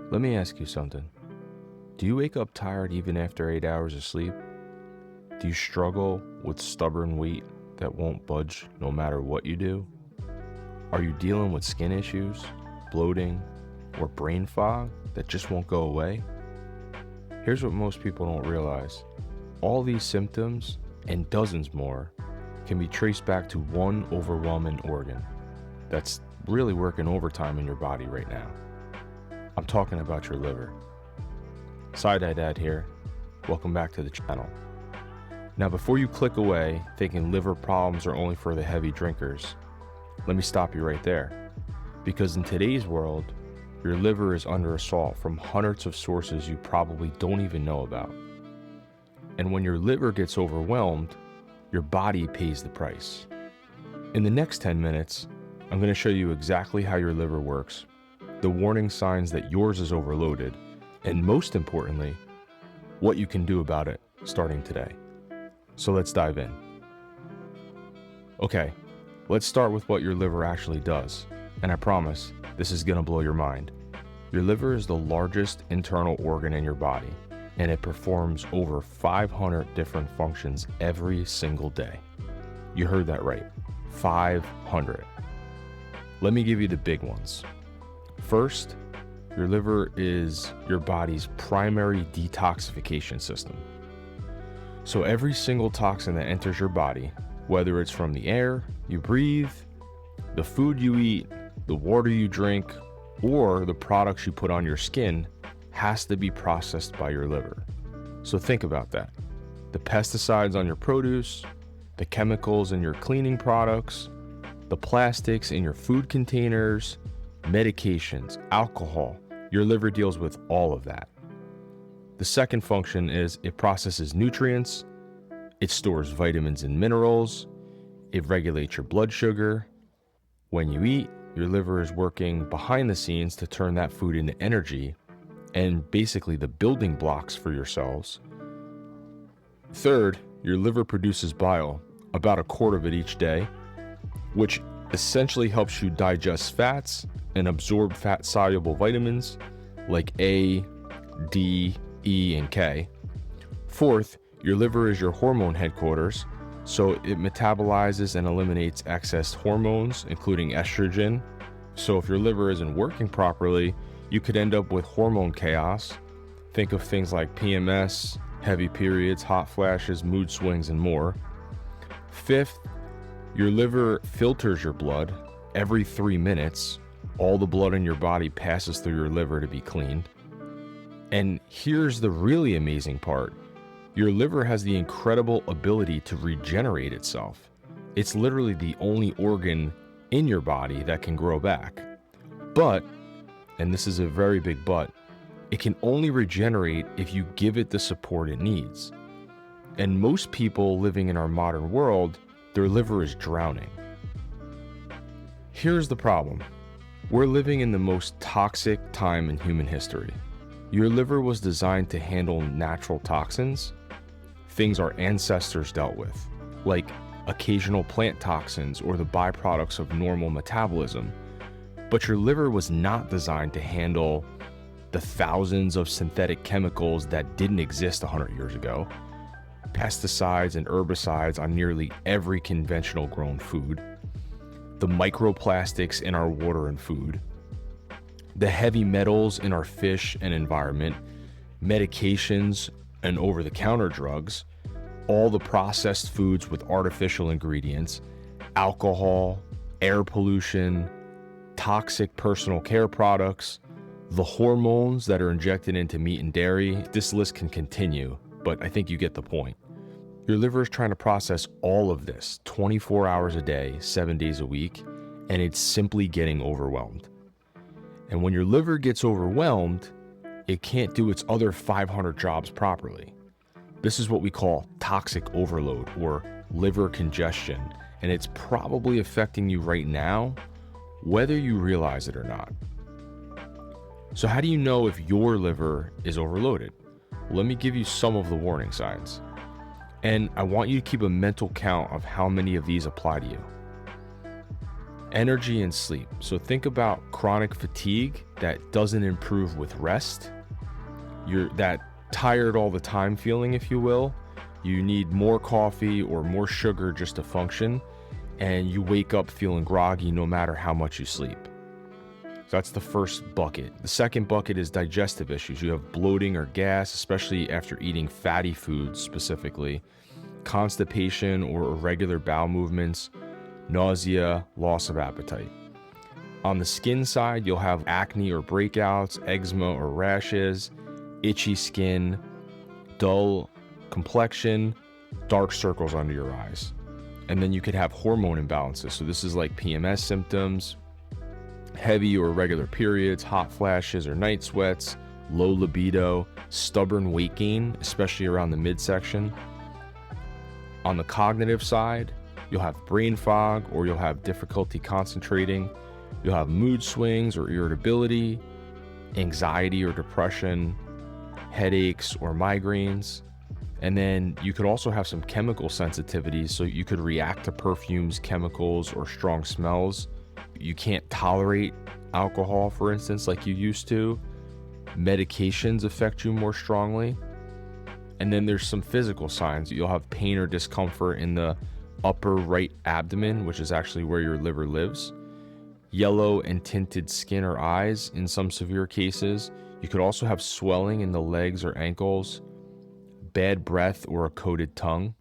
Let me ask you something. Do you wake up tired even after 8 hours of sleep? Do you struggle with stubborn weight that won't budge no matter what you do? Are you dealing with skin issues, bloating, or brain fog that just won't go away? Here's what most people don't realize. All these symptoms, and dozens more, can be traced back to one overwhelming organ that's really working overtime in your body right now. I'm talking about your liver. Side-Eye Dad here. Welcome back to the channel. Now, before you click away thinking liver problems are only for the heavy drinkers, let me stop you right there. Because in today's world, your liver is under assault from hundreds of sources you probably don't even know about. And when your liver gets overwhelmed, your body pays the price. In the next 10 minutes, I'm going to show you exactly how your liver works, the warning signs that yours is overloaded, and most importantly, what you can do about it starting today. So let's dive in. Okay, let's start with what your liver actually does. And I promise, this is gonna blow your mind. Your liver is the largest internal organ in your body, and it performs over 500 different functions every single day. You heard that right, 500. Let me give you the big ones. First, your liver is your body's primary detoxification system. So every single toxin that enters your body, whether it's from the air you breathe, the food you eat, the water you drink, or the products you put on your skin, has to be processed by your liver. So think about that. The pesticides on your produce, the chemicals in your cleaning products, the plastics in your food containers, medications, alcohol, your liver deals with all of that. The second function is it processes nutrients, it stores vitamins and minerals, it regulates your blood sugar. When you eat, your liver is working behind the scenes to turn that food into energy and basically the building blocks for your cells. Third, your liver produces bile, about a quart of it each day, which essentially helps you digest fats and absorb fat-soluble vitamins like A, D, E, and K. Fourth, your liver is your hormone headquarters, so it metabolizes and eliminates excess hormones, including estrogen. So if your liver isn't working properly, you could end up with hormone chaos. Think of things like PMS, heavy periods, hot flashes, mood swings, and more. Fifth, your liver filters your blood every 3 minutes. All the blood in your body passes through your liver to be cleaned. And here's the really amazing part. Your liver has the incredible ability to regenerate itself. It's literally the only organ in your body that can grow back. But, and this is a very big but, it can only regenerate if you give it the support it needs. And most people living in our modern world, their liver is drowning. Here's the problem. We're living in the most toxic time in human history. Your liver was designed to handle natural toxins, things our ancestors dealt with, like occasional plant toxins or the byproducts of normal metabolism. But your liver was not designed to handle the thousands of synthetic chemicals that didn't exist 100 years ago, pesticides and herbicides on nearly every conventional grown food, the microplastics in our water and food, the heavy metals in our fish and environment, medications and over-the-counter drugs, all the processed foods with artificial ingredients, alcohol, air pollution, toxic personal care products, the hormones that are injected into meat and dairy. This list can continue, but I think you get the point. Your liver is trying to process all of this 24 hours a day, 7 days a week, and it's simply getting overwhelmed. And when your liver gets overwhelmed, it can't do its other 500 jobs properly. This is what we call toxic overload or liver congestion, and it's probably affecting you right now, whether you realize it or not. So how do you know if your liver is overloaded? Let me give you some of the warning signs. And I want you to keep a mental count of how many of these apply to you. Energy and sleep. So think about chronic fatigue that doesn't improve with rest. You're that tired all the time feeling, if you will. You need more coffee or more sugar just to function, and you wake up feeling groggy no matter how much you sleep. So that's the first bucket. The second bucket is digestive issues. You have bloating or gas, especially after eating fatty foods specifically, constipation or irregular bowel movements, nausea, loss of appetite. On the skin side, you'll have acne or breakouts, eczema or rashes, itchy skin, dull complexion, dark circles under your eyes. And then you could have hormone imbalances. So this is like PMS symptoms, heavy or irregular periods, hot flashes or night sweats, low libido, stubborn weight gain, especially around the midsection. On the cognitive side, you'll have brain fog or you'll have difficulty concentrating. You'll have mood swings or irritability, anxiety or depression, headaches or migraines. And then you could also have some chemical sensitivities, so you could react to perfumes, chemicals, or strong smells. You can't tolerate alcohol, for instance, like you used to. Medications affect you more strongly. And then there's some physical signs. You'll have pain or discomfort in the upper right abdomen, which is actually where your liver lives. Yellow and tinted skin or eyes in some severe cases. You could also have swelling in the legs or ankles, bad breath, or a coated tongue.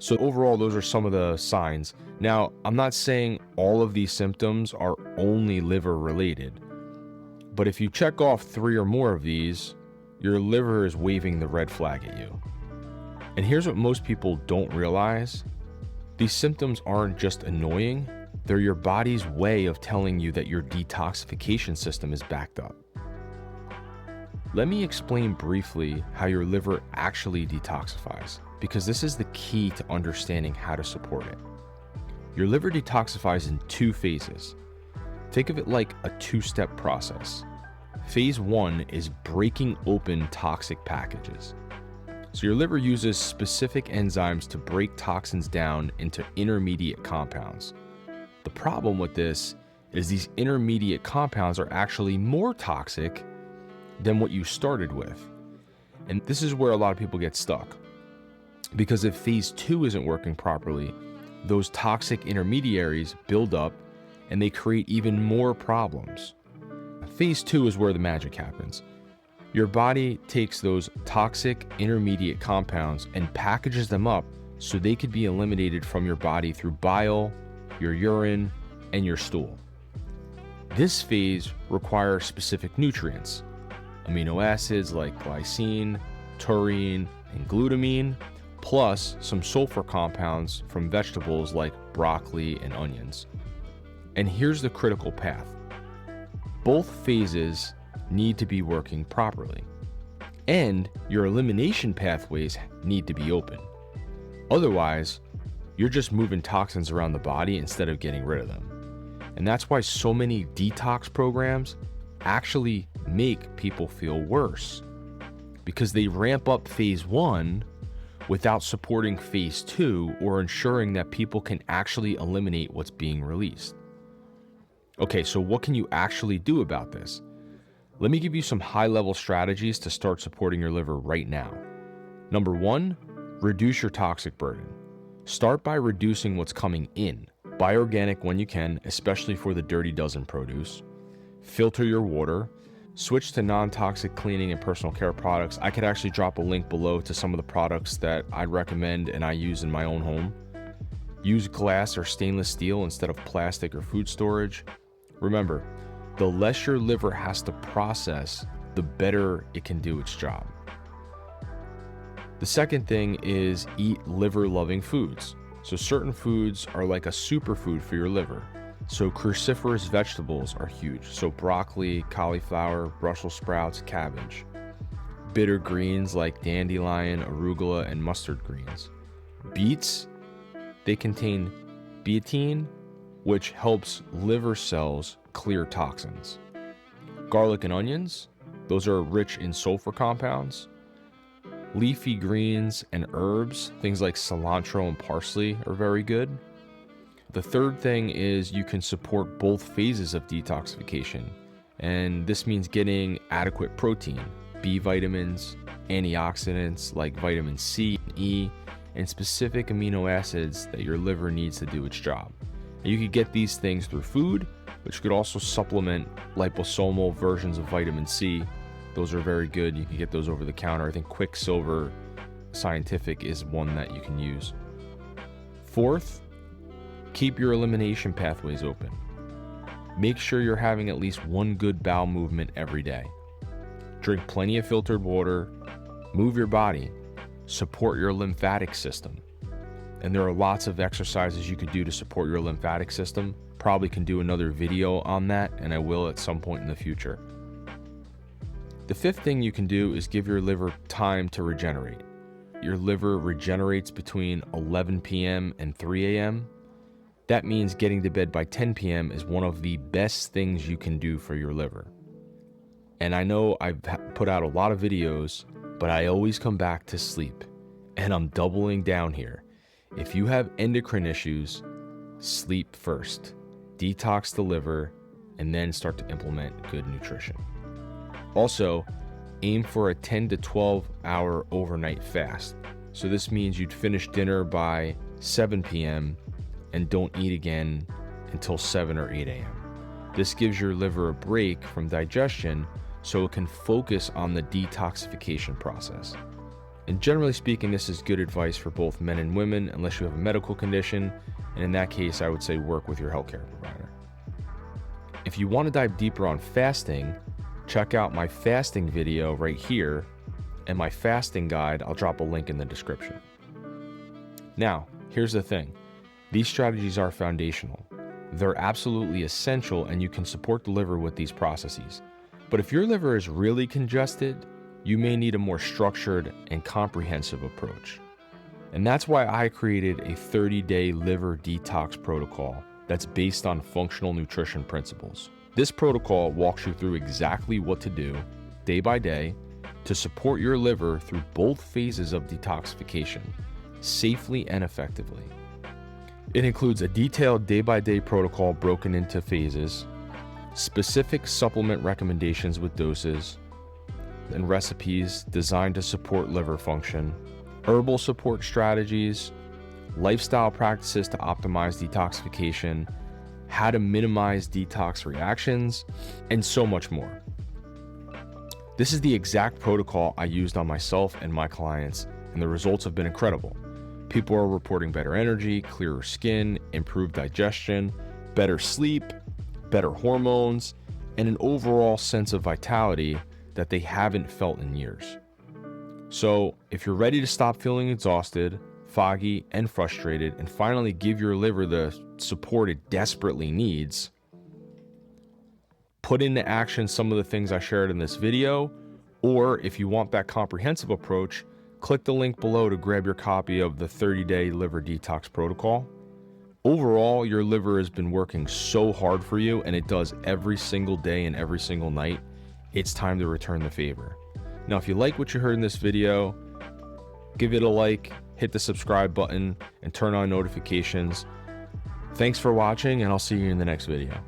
So overall, those are some of the signs. Now, I'm not saying all of these symptoms are only liver related, but if you check off 3 or more of these, your liver is waving the red flag at you. And here's what most people don't realize. These symptoms aren't just annoying, they're your body's way of telling you that your detoxification system is backed up. Let me explain briefly how your liver actually detoxifies, because this is the key to understanding how to support it. Your liver detoxifies in 2 phases. Think of it like a 2-step process. Phase 1 is breaking open toxic packages. So your liver uses specific enzymes to break toxins down into intermediate compounds. The problem with this is these intermediate compounds are actually more toxic than what you started with. And this is where a lot of people get stuck. Because if phase 2 isn't working properly, those toxic intermediaries build up and they create even more problems. Phase 2 is where the magic happens. Your body takes those toxic intermediate compounds and packages them up so they could be eliminated from your body through bile, your urine, and your stool. This phase requires specific nutrients, amino acids like glycine, taurine, and glutamine, plus some sulfur compounds from vegetables like broccoli and onions. And here's the critical path. Both phases need to be working properly, and your elimination pathways need to be open. Otherwise, you're just moving toxins around the body instead of getting rid of them. And that's why so many detox programs actually make people feel worse, because they ramp up phase 1 without supporting phase 2 or ensuring that people can actually eliminate what's being released. Okay, so what can you actually do about this? Let me give you some high-level strategies to start supporting your liver right now. Number 1, reduce your toxic burden. Start by reducing what's coming in. Buy organic when you can, especially for the dirty dozen produce. Filter your water. Switch to non-toxic cleaning and personal care products. I could actually drop a link below to some of the products that I'd recommend and I use in my own home. Use glass or stainless steel instead of plastic or food storage. Remember, the less your liver has to process, the better it can do its job. The second thing is eat liver-loving foods. So certain foods are like a superfood for your liver. So cruciferous vegetables are huge. So broccoli, cauliflower, Brussels sprouts, cabbage. Bitter greens like dandelion, arugula, and mustard greens. Beets, they contain betaine, which helps liver cells clear toxins. Garlic and onions, those are rich in sulfur compounds. Leafy greens and herbs, things like cilantro and parsley, are very good. The third thing is you can support both phases of detoxification. And this means getting adequate protein, B vitamins, antioxidants like vitamin C and E, and specific amino acids that your liver needs to do its job. And you could get these things through food, but you could also supplement liposomal versions of vitamin C. Those are very good. You can get those over the counter. I think Quicksilver Scientific is one that you can use. Fourth, keep your elimination pathways open. Make sure you're having at least one good bowel movement every day. Drink plenty of filtered water, move your body, support your lymphatic system. And there are lots of exercises you could do to support your lymphatic system. Probably can do another video on that, and I will at some point in the future. The fifth thing you can do is give your liver time to regenerate. Your liver regenerates between 11 p.m. and 3 a.m. That means getting to bed by 10 p.m. is one of the best things you can do for your liver. And I know I've put out a lot of videos, but I always come back to sleep. And I'm doubling down here. If you have endocrine issues, sleep first. Detox the liver, and then start to implement good nutrition. Also, aim for a 10 to 12 hour overnight fast. So this means you'd finish dinner by 7 p.m. and don't eat again until 7 or 8 a.m. This gives your liver a break from digestion so it can focus on the detoxification process. And generally speaking, this is good advice for both men and women unless you have a medical condition, and in that case, I would say work with your healthcare provider. If you want to dive deeper on fasting, check out my fasting video right here, and my fasting guide, I'll drop a link in the description. Now, here's the thing. These strategies are foundational. They're absolutely essential, and you can support the liver with these processes. But if your liver is really congested, you may need a more structured and comprehensive approach. And that's why I created a 30-day liver detox protocol that's based on functional nutrition principles. This protocol walks you through exactly what to do day by day to support your liver through both phases of detoxification safely and effectively. It includes a detailed day-by-day protocol broken into phases, specific supplement recommendations with doses, and recipes designed to support liver function, herbal support strategies, lifestyle practices to optimize detoxification, how to minimize detox reactions, and so much more. This is the exact protocol I used on myself and my clients, and the results have been incredible. People are reporting better energy, clearer skin, improved digestion, better sleep, better hormones, and an overall sense of vitality that they haven't felt in years. So if you're ready to stop feeling exhausted, foggy, and frustrated, and finally give your liver the support it desperately needs, put into action some of the things I shared in this video, or if you want that comprehensive approach, click the link below to grab your copy of the 30-day liver detox protocol. Overall, your liver has been working so hard for you, and it does every single day and every single night. It's time to return the favor. Now, if you like what you heard in this video, give it a like, hit the subscribe button, and turn on notifications. Thanks for watching, and I'll see you in the next video.